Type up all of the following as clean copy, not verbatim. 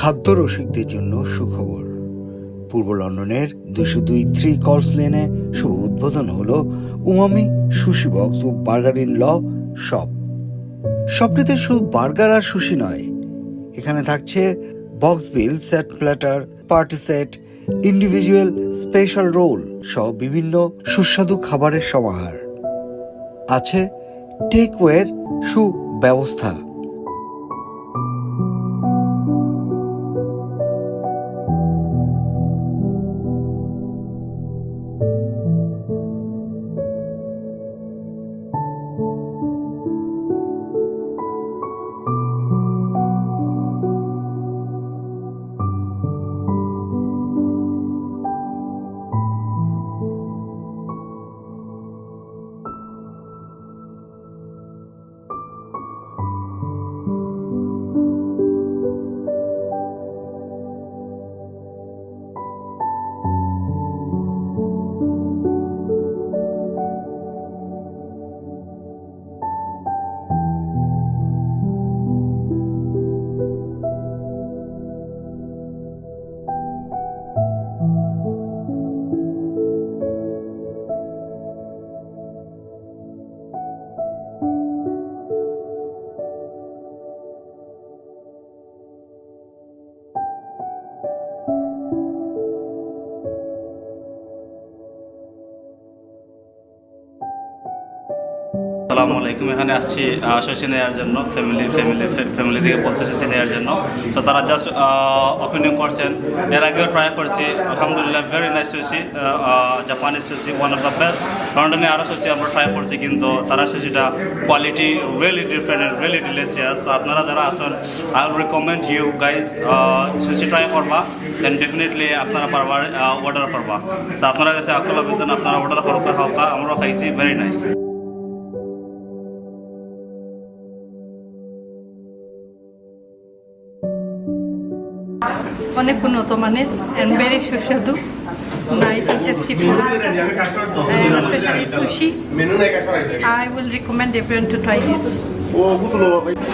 খাদ্য রসিকদের জন্য সুখবর। পূর্ব লন্ডনের 202 3 কলস লেনে শুভ উদ্বোধন হলো উমামি সুশি বক্স ও বার্গার ইন ল শপ। শপটিতে শুধু বার্গার আর সুশি নয়, এখানে থাকছে বক্স বিল, set platter, party set, individual special roll সহ বিভিন্ন সুস্বাদু খাবারের সমাহার। আছে টেক ওয়ের সুব্যবস্থা। আসসালামু আলাইকুম। এখানে আসছি শশী নেওয়ার জন্য, ফ্যামিলি থেকে বলছে শশী নেওয়ার জন্য। সো তারা জাস্ট ওপেনিং করছেন। এর আগেও ট্রাই করছি, আলহামদুলিল্লাহ very nice sushi, Japanese sushi, one of the best. লন্ডনে আরও শশী আমরা ট্রাই করছি, কিন্তু তারা শশীটা quality really different and really delicious. So আপনারা যারা আসেন, I will recommend you guys sushi try করবা, দেন ডেফিনেটলি আপনারা বারবার অর্ডার করবা। সো আপনারা কাছে আকুল আবেদন, আপনারা অর্ডার করবা, হালকা আমরাও খাইছি, ভেরি নাইস। অনেক উন্নত মানের and very সুস্বাদু, nice and tasty food, and especially sushi. I will recommend everyone to try this.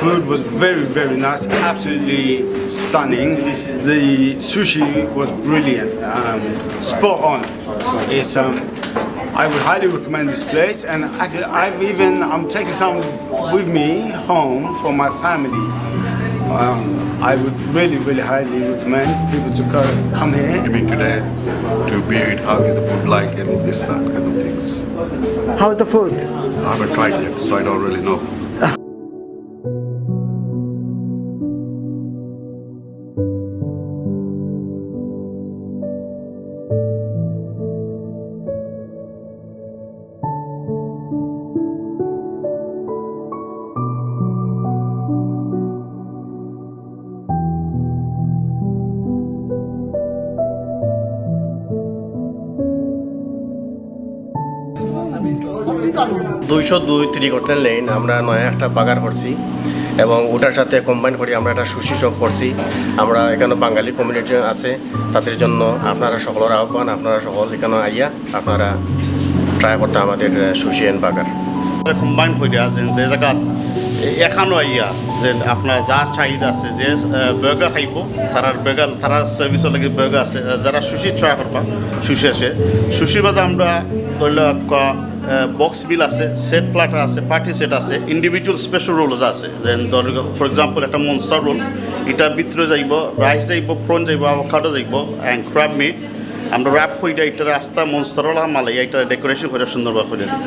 Food was very nice, absolutely stunning. The sushi was brilliant, spot on. It's I would highly recommend this place, and I'm taking some with me home for my family. I would really highly recommend people to come here. You mean today to be it, how is the food like and this, that kind of things? How's the food? I haven't tried yet, so I don't really know. দুইশো দুই 3 কলস lane আমরা নয়া একটা বাগার করছি এবং ওটার সাথে কম্বাইন করে আমরা একটা সুশি শপ করছি। আমরা এখানে বাঙালি কমিউনিটি আছে, তাদের জন্য আপনারা সকলের আহ্বান, আপনারা সকল এখানে আইয়া আপনারা ট্রাই করতে আমাদের সুশি এন্ড বাগার কম্বাইন করে আছেন যে জায়গা এখানো আইয়া যে আপনার যা চাহিদা আছে যে বার্গার খাইব তারার সার্ভিসের লাগে বার্গার আছে, যারা সুশি ট্রাই করবা সুশি আছে। সুশির বাদে আমরা ধরল বক্স বিল আছে, সেট প্ল্যাটার আছে, পার্টি সেট আছে, ইন্ডিভিজুয়াল স্পেশাল রোল আছে। যেন ধর ফর এক্সাম্পল একটা মনস্টার রোল, এটার ভিতরে যাইব রাইস যাইব, প্রন যাইব, আভোকাডো যাইব অ্যান্ড ক্র্যাব মিট। আমরা র্যাপ হইটা এটার রাস্তা মনস্টার রোল মালাই এটা ডেকোরেশন করে সুন্দরভাবে করে দিই।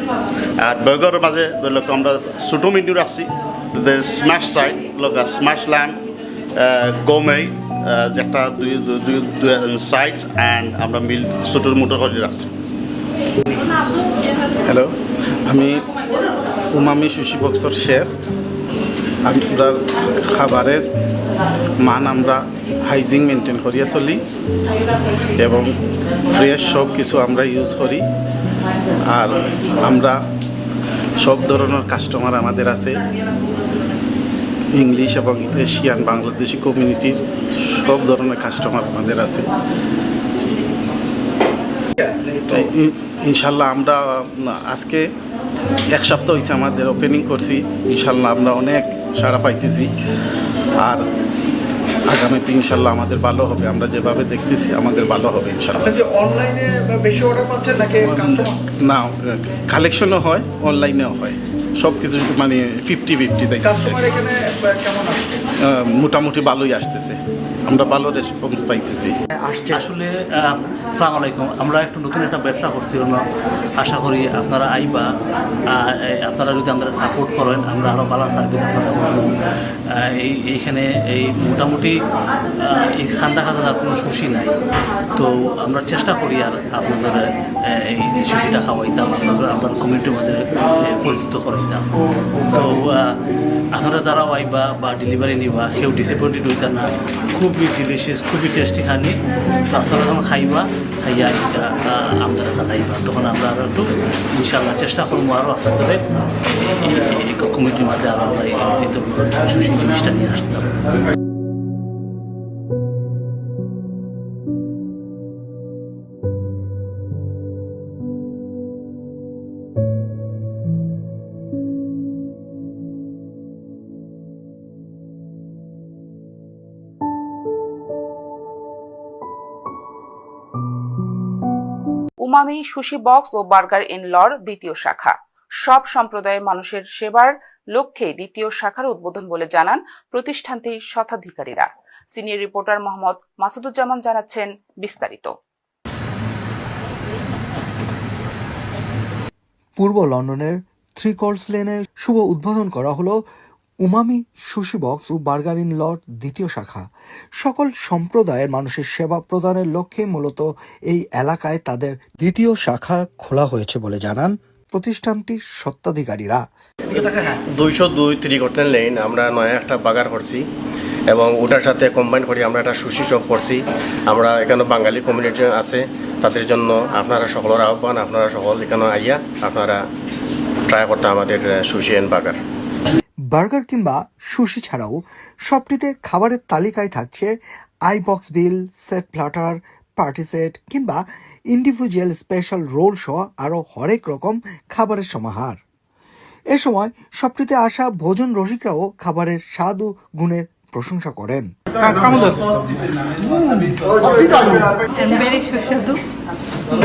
আর বার্গারের মাঝে ধরল আমরা ছোটো মেনু রাখছি, স্ম্যাশ সাইড স্ম্যাশ ল্যাম্প গোমে যে একটা দুই সাইডস অ্যান্ড আমরা মিল ছোটোর মোটো করে রাখছি। হ্যালো, আমি উমামি সুশি বক্সর শেফ। আমরা খাবারের মান আমরা হাইজিন মেনটেন করিয়া চলি এবং ফ্রেশ সব কিছু আমরা ইউজ করি। আর আমরা সব ধরনের কাস্টমার আমাদের আছে, ইংলিশ এবং এশিয়ান বাংলাদেশি কমিউনিটির সব ধরনের কাস্টমার আমাদের আছে। ইনশাল্লাহ আমরা আজকে এক সপ্তাহ হয়েছে আমাদের ওপেনিং করছি। ইনশাল্লাহ আমরা অনেক সাড়া পাইতেছি। আর আগামীতে ইনশাল্লাহ আমাদের ভালো হবে, আমরা যেভাবে দেখতেছি আমাদের ভালো হবে ইনশাল্লাহ। আপনি কি অনলাইনে বেশি অর্ডার পাচ্ছেন নাকি কাস্টমার? না, কালেকশনও হয়, অনলাইনেও হয়, সব কিছু মানে 50-50 দেখতেছি। কাস্টমার এখানে কেমন আসছে? মোটামুটি ভালোই আসতেছে, আমরা ভালো রেসপন্স পাইতেছি। আসলে আসসালামু আলাইকুম, আমরা একটু নতুন একটা ব্যবসা করছি, আশা করি আপনারা আইবা, আপনারা যদি আমরা সাপোর্ট করেন আমরা আরও ভালো সার্ভিস আপনারা করবো। এইখানে এই মোটামুটি এই খান্দা খাজা কোনো সুশি নাই, তো আমরা চেষ্টা করি আর আপনাদের এই সুশিটা খাওয়াইতাম, আপনার কমিউনিটির মধ্যে পরিচিত করাইতাম। তো আপনারা যারা আইবা বা ডেলিভারি নিবা কেউ ডিসঅ্যাপয়েন্টেড হইতা না, খুবই ডিলিশিয়াস, খুবই টেস্টি খানি। তো আপনারা যখন খাইবা খাইয়া আপনারা জানাইবা, তখন আমরা আরও একটু ইনশাআল্লাহ চেষ্টা করবো আরও আপনাদের এই কমিটির মাঝে আরও আমরা এই সুশি জিনিসটা নিয়ে আসতাম। উমামি সুশি বক্স ও বার্গার ইন লর দ্বিতীয় শাখা সব সম্প্রদায়ের মানুষের সেবার লক্ষ্যে দ্বিতীয় শাখার উদ্বোধন বলে জানান প্রতিষ্ঠানটির শতাধিকারীরা। সিনিয়র রিপোর্টার মোহাম্মদ মাসুদুজ্জামান জানাচ্ছেন বিস্তারিত। পূর্ব লন্ডনের 3 কলস লেনে শুভ উদ্বোধন করা হলো উমামি সুশি বক্স ও বার্গার ইন লর দ্বিতীয় শাখা। সকল সম্প্রদায়ের মানুষের সেবা প্রদানের লক্ষ্যে মূলত এই এলাকায় তাদের দ্বিতীয় শাখা খোলা হয়েছে বলে জানান প্রতিষ্ঠানটির স্বত্বাধিকারীরা। 202 3 কটন লেন আমরা নয়া একটা বাগার করছি এবং ওটার সাথে কম্বাইন করি আমরা একটা সুশি শপ করছি। আমরা এখানে বাঙালি কমিউনিটি আছে, তাদের জন্য আপনারা সকলের আহ্বান, আপনারা সকল এখানে আইয়া আপনারা ট্রাই করতে আমাদের সুশি এন্ড বার্গার। বার্গার কিংবা সুশি ছাড়াও সবটিতে খাবারের তালিকায় থাকছে আইবক্স বিল, সেট প্ল্যাটার, পার্টি সেট কিংবা ইন্ডিভিজুয়াল স্পেশাল রোল সহ আরও হরেক রকম খাবারের সমাহার। এ সময় সবটিতে আসা ভোজন রসিকরাও খাবারের স্বাদ ও গুণের প্রশংসা করেন। And very সুস্বাদু,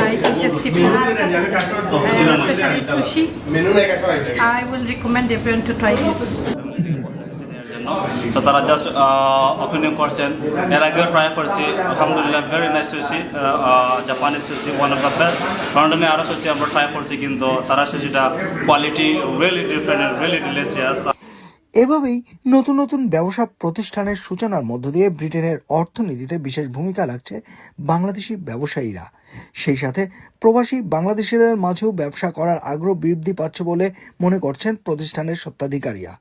nice and tasty food, and especially sushi. I will recommend everyone to try this. So তারা জাস্ট ওপেনিং করছেন, এর আগেও ট্রাই করছি, আলহামদুলিল্লাহ very nice sushi, Japanese sushi one of the best. লন্ডনে আরও সুশি আমরা ট্রাই করছি, কিন্তু তারা সুশিটা quality really different and really delicious. এভাবেই নতুন নতুন ব্যবসা প্রতিষ্ঠানের সূচনার মধ্য দিয়ে ব্রিটেনের অর্থনীতিতে বিশেষ ভূমিকা রাখছে বাংলাদেশি ব্যবসায়ীরা। সেই সাথে প্রবাসী বাংলাদেশিদের মাঝেও ব্যবসা করার আগ্রহ বৃদ্ধি পাচ্ছে বলে মনে করছেন প্রতিষ্ঠানের স্বত্বাধিকারীরা।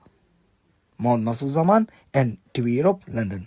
Mohammad Masuduzzaman, NTV Europe, London.